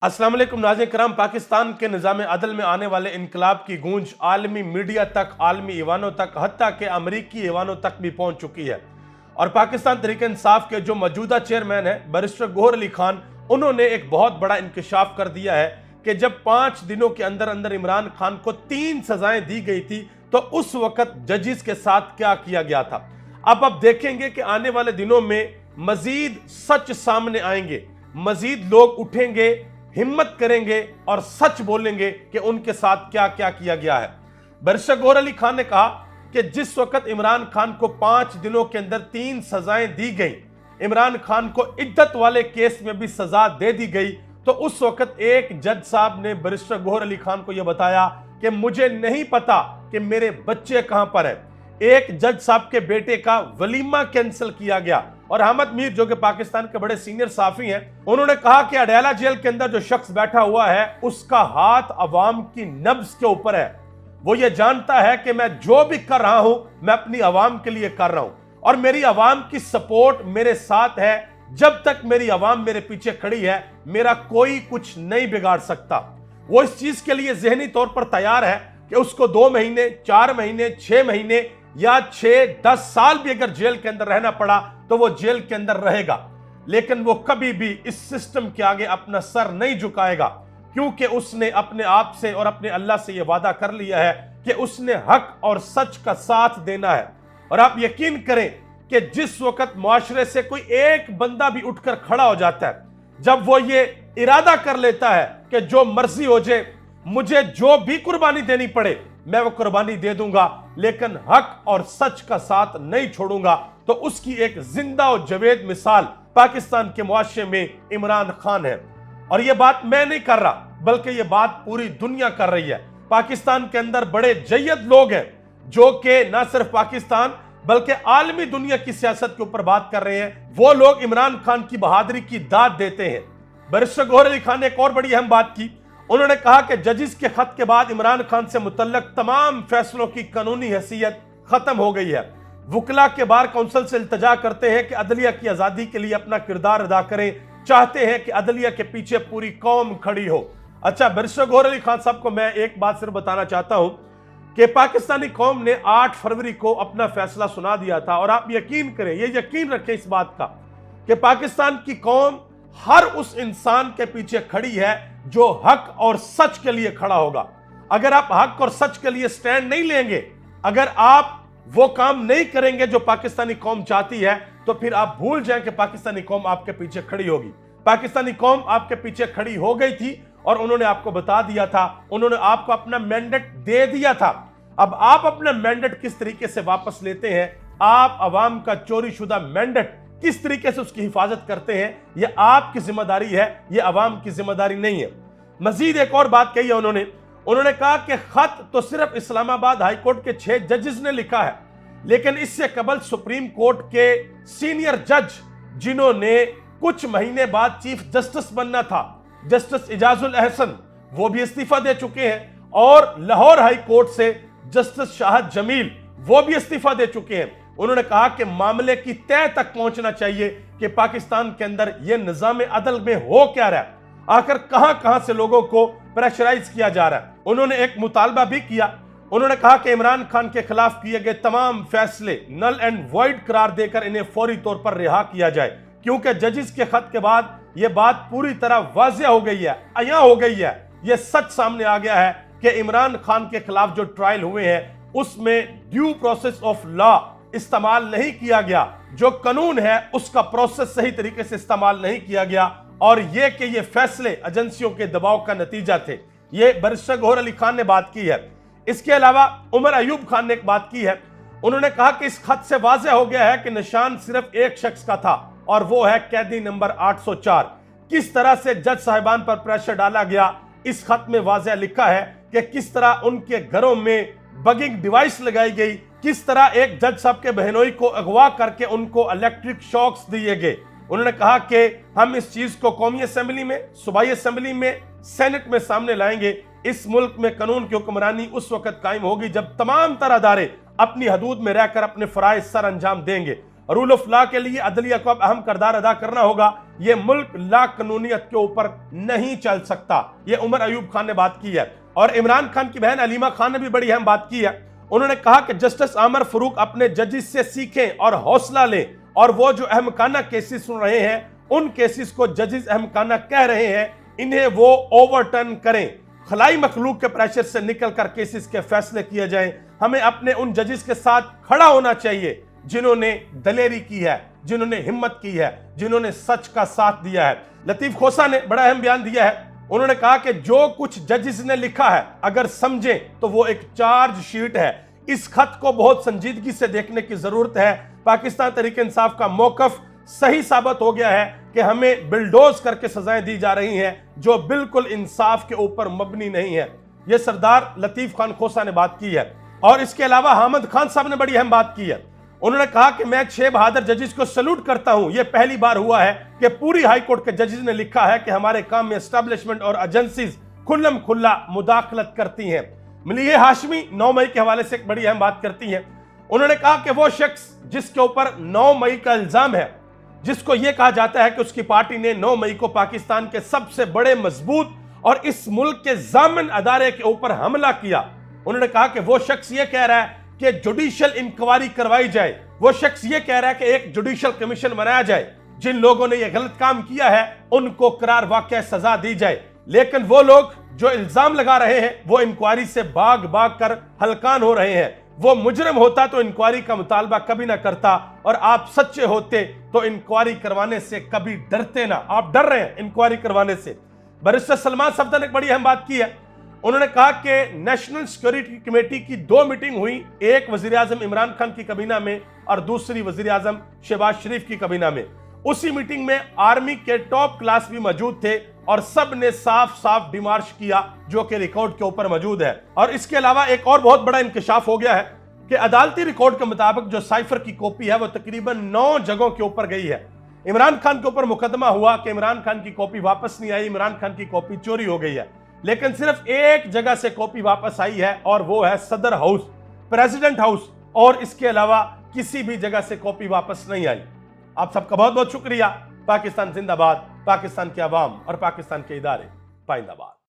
अस्सलाम वालेकुम नाज़रीन कराम। पाकिस्तान के निज़ाम अदल में आने वाले इनकलाब की गूंज आलमी मीडिया तक, आलमी ईवानों तक, हत्ता के अमरीकी ईवानों तक भी पहुंच चुकी है। और पाकिस्तान तहरीक इंसाफ के जो मौजूदा चेयरमैन हैं बैरिस्टर गौहर अली खान, उन्होंने एक बहुत बड़ा इंकशाफ कर दिया है कि जब 5 दिनों के अंदर अंदर इमरान खान को 3 सजाएं दी गई थी तो उस वक्त जजिस के साथ क्या किया गया था। अब देखेंगे कि आने वाले दिनों में मजीद सच सामने आएंगे, मजीद लोग उठेंगे, हिम्मत करेंगे और सच बोलेंगे कि उनके साथ क्या क्या किया गया है। बैरिस्टर गौहर अली खान ने कहा कि जिस वक्त इमरान खान को 5 दिनों के अंदर 3 सजाएं दी गई, इमरान खान को इद्दत वाले केस में भी सजा दे दी गई, तो उस वक्त एक जज साहब ने बैरिस्टर गौहर अली खान को यह बताया कि मुझे नहीं पता कि मेरे बच्चे कहां पर है। एक जज साहब के बेटे का वलीमा कैंसिल किया गया। और अहमद मीर जो कि पाकिस्तान के बड़े सीनियर साफी हैं, उन्होंने कहा कि अडयाला जेल के अंदर जो शख्स बैठा हुआ है उसका हाथ अवाम की नब्ज के ऊपर है। वो ये जानता है कि मैं जो भी कर रहा हूं मैं अपनी अवाम के लिए कर रहा हूं और मेरी अवाम की सपोर्ट मेरे साथ है। जब तक मेरी अवाम मेरे पीछे खड़ी है मेरा कोई कुछ नहीं बिगाड़ सकता। वो इस चीज के लिए जहनी तौर पर तैयार है कि उसको 2 महीने, 4 महीने, 6 महीने या 6-10 साल भी अगर जेल के अंदर रहना पड़ा तो वो जेल के अंदर रहेगा, लेकिन वो कभी भी इस सिस्टम के आगे अपना सर नहीं झुकाएगा, क्योंकि उसने अपने आप से और अपने अल्लाह से यह वादा कर लिया है कि उसने हक और सच का साथ देना है। और आप यकीन करें कि जिस वक्त मुआशरे से कोई एक बंदा भी उठकर खड़ा हो जाता है, जब वो ये इरादा कर लेता है कि जो मर्जी हो जाए, मुझे जो भी कुर्बानी देनी पड़े मैं वो कुर्बानी दे दूंगा, लेकिन हक और सच का साथ नहीं छोड़ूंगा, तो उसकी एक जिंदा और जवेद मिसाल पाकिस्तान के मुआशरे में इमरान खान है। और ये बात मैं नहीं कर रहा, बल्कि ये बात पूरी दुनिया कर रही है। पाकिस्तान के अंदर बड़े जय्यद लोग हैं जो कि न सिर्फ पाकिस्तान बल्कि आलमी दुनिया की सियासत के ऊपर बात कर रहे हैं। वो लोग इमरान खान की बहादुरी की दाद देते हैं। बैरिस्टर गौहर अली खान ने एक और बड़ी अहम बात की। उन्होंने कहा कि जजिस के खत के बाद इमरान खान से मुतल्लक तमाम फैसलों की कानूनी हैसियत खत्म हो गई है। वकला के बार काउंसिल से इल्तजा करते हैं कि अदलिया की आज़ादी के लिए अपना किरदार अदा करें, चाहते हैं कि अदलिया के पीछे पूरी कौम खड़ी हो। अच्छा, बैरिस्टर गौहर अली खान साहब को मैं एक बात सिर्फ बताना चाहता हूं कि पाकिस्तानी कौम ने 8 फरवरी को अपना फैसला सुना दिया था। और आप यकीन करें, ये यकीन रखें इस बात का कि पाकिस्तान की कौम हर उस इंसान के पीछे खड़ी है जो हक और सच के लिए खड़ा होगा। अगर आप हक और सच के लिए स्टैंड नहीं लेंगे, अगर आप वो काम नहीं करेंगे जो पाकिस्तानी कौम चाहती है, तो फिर आप भूल जाएं कि पाकिस्तानी कौम आपके पीछे खड़ी होगी। पाकिस्तानी कौम आपके पीछे खड़ी हो गई थी और उन्होंने आपको बता दिया था, उन्होंने आपको अपना मैंडेट दे दिया था। अब आप अपना मैंडेट किस तरीके से वापस लेते हैं, आप अवाम का चोरी शुदा मैंडेट किस तरीके से उसकी हिफाजत करते हैं, यह आपकी जिम्मेदारी है, यह अवाम की जिम्मेदारी नहीं है। मजीद एक और बात कही है उन्होंने कहा कि खत तो सिर्फ इस्लामाबाद हाई कोर्ट के 6 जजेस ने लिखा है, लेकिन इससे कबल सुप्रीम कोर्ट के सीनियर जज जिन्होंने कुछ महीने बाद चीफ जस्टिस बनना था, जस्टिस इजाजुल अहसन, वो भी इस्तीफा दे चुके हैं। और लाहौर हाई कोर्ट से जस्टिस शाहद जमील, वो भी इस्तीफा दे चुके हैं। उन्होंने कहा कि मामले की तह तक पहुंचना चाहिए कि पाकिस्तान के अंदर यह निजाम अदल में हो क्या रहा है, आखिर कहां से लोगों को प्रेशराइज किया जा रहा है। उन्होंने एक मुतालबा भी किया। उन्होंने कहा कि इमरान खान के खिलाफ किए गए तमाम फैसले नल एंड वॉइड करार देकर इन्हें फौरी तौर पर रिहा किया जाए, क्योंकि जजिस के खत के बाद यह बात पूरी तरह वाज़ेह हो गई है, अया हो गई है, यह सच सामने आ गया है कि इमरान खान के खिलाफ जो ट्रायल हुए हैं उसमें ड्यू प्रोसेस ऑफ लॉ इस्तेमाल नहीं किया गया, जो कानून है उसका प्रोसेस सही तरीके से इस्तेमाल नहीं किया गया, और यह कि ये फैसले एजेंसियों के दबाव का नतीजा थे। ये बैरिस्टर गौहर अली खान ने बात की है। इसके अलावा उमर अयूब खान ने एक बात की है। उन्होंने कहा कि इस खत से वाज़ेह हो गया है कि निशान सिर्फ एक शख्स का था और वो है कैदी नंबर 804। किस तरह से जज साहिबान पर प्रेशर डाला गया, इस खत में वाज़ेह लिखा है कि किस तरह उनके घरों में बगिंग डिवाइस लगाई गई, किस तरह एक जज साहब के बहनोई को अगवा करके उनको इलेक्ट्रिक शॉक्स दिए गए। उन्होंने कहा कि हम इस चीज को कौमी असेंबली में, सूबाई असेंबली में, सेनेट में सामने लाएंगे। इस मुल्क में कानून की हुक्मरानी उस वक्त कायम होगी जब तमाम तरह अदारे अपनी हदूद में रहकर अपने फराइज सर अंजाम देंगे। رول آف لا کے لیے عدلیہ کو اب اہم کردار ادا کرنا ہوگا. یہ ملک لا قانونیت کے اوپر نہیں چل سکتا. یہ عمر ایوب خان نے بات کی ہے. اور عمران خان کی بہن علیمہ خان نے بھی بڑی اہم بات کی ہے. انہوں نے کہا کہ جسٹس عامر فاروق اپنے ججز سے سیکھیں اور حوصلہ لیں, اور وہ جو احمقانہ کیسز سن رہے ہیں, ان کیسز کو ججز احمقانہ کہہ رہے ہیں, انہیں وہ اوورٹرن کریں. خلائی مخلوق کے پریشر سے نکل کر کیسز کے فیصلے کیے جائیں. ہمیں اپنے ان ججز کے ساتھ کھڑا ہونا چاہیے جنہوں نے دلیری کی ہے, جنہوں نے ہمت کی ہے, جنہوں نے سچ کا ساتھ دیا ہے. لطیف کھوسہ نے بڑا اہم بیان دیا ہے. انہوں نے کہا کہ جو کچھ ججز نے لکھا ہے اگر سمجھیں تو وہ ایک چارج شیٹ ہے. اس خط کو بہت سنجیدگی سے دیکھنے کی ضرورت ہے. پاکستان تحریک انصاف کا موقف صحیح ثابت ہو گیا ہے کہ ہمیں بلڈوز کر کے سزائیں دی جا رہی ہیں جو بالکل انصاف کے اوپر مبنی نہیں ہے. یہ سردار لطیف خان کھوسہ نے بات کی ہے. اور اس کے علاوہ حامد خان صاحب نے بڑی اہم بات کی ہے. انہوں نے کہا کہ میں 6 بہادر ججز کو سلوٹ کرتا ہوں. یہ پہلی بار ہوا ہے کہ پوری ہائی کورٹ کے ججز نے لکھا ہے کہ ہمارے کام میں اسٹیبلشمنٹ اور ایجنسیز کھلم کھلا مداخلت کرتی ہیں. ملیح ہاشمی 9 مئی کے حوالے سے ایک بڑی اہم بات کرتی ہیں. انہوں نے کہا کہ وہ شخص جس کے اوپر 9 مئی کا الزام ہے, جس کو یہ کہا جاتا ہے کہ اس کی پارٹی نے 9 مئی کو پاکستان کے سب سے بڑے مضبوط اور اس ملک کے ضامن ادارے کے اوپر حملہ کیا, انہوں نے کہا کہ وہ شخص یہ کہہ رہا ہے کہ جوڈیشل انکوائری کروائی جائے. وہ شخص یہ کہہ رہا ہے کہ ایک جوڈیشل کمیشن بنایا جائے. جن لوگوں نے یہ غلط کام کیا ہے ان کو قرار واقع سزا دی جائے. لیکن وہ لوگ جو الزام لگا رہے ہیں وہ انکوائری سے بھاگ بھاگ کر ہلکان ہو رہے ہیں. وہ مجرم ہوتا تو انکوائری کا مطالبہ کبھی نہ کرتا, اور آپ سچے ہوتے تو انکوائری کروانے سے کبھی ڈرتے نہ. آپ ڈر رہے ہیں انکوائری کروانے سے. بیرسٹر سلمان صفدر نے ایک بڑی اہم بات کی ہے. انہوں نے کہا کہ نیشنل سیکیورٹی کمیٹی کی 2 میٹنگ ہوئی, ایک وزیراعظم عمران خان کی کابینہ میں اور دوسری وزیراعظم شہباز شریف کی کابینہ میں. اسی میٹنگ میں آرمی کے ٹاپ کلاس بھی موجود تھے اور سب نے صاف صاف ڈیمارش کیا جو کہ ریکارڈ کے اوپر موجود ہے. اور اس کے علاوہ ایک اور بہت بڑا انکشاف ہو گیا ہے کہ عدالتی ریکارڈ کے مطابق جو سائفر کی کاپی ہے وہ تقریباً 9 جگہوں کے اوپر گئی ہے. عمران خان کے اوپر مقدمہ ہوا کہ عمران خان کی کاپی واپس نہیں آئی, عمران خان کی کاپی چوری ہو گئی ہے. لیکن صرف ایک جگہ سے کاپی واپس آئی ہے اور وہ ہے صدر ہاؤس, پریزیڈنٹ ہاؤس, اور اس کے علاوہ کسی بھی جگہ سے کاپی واپس نہیں آئی. آپ سب کا بہت بہت شکریہ. پاکستان زندہ باد, پاکستان کے عوام اور پاکستان کے ادارے پائندہ باد.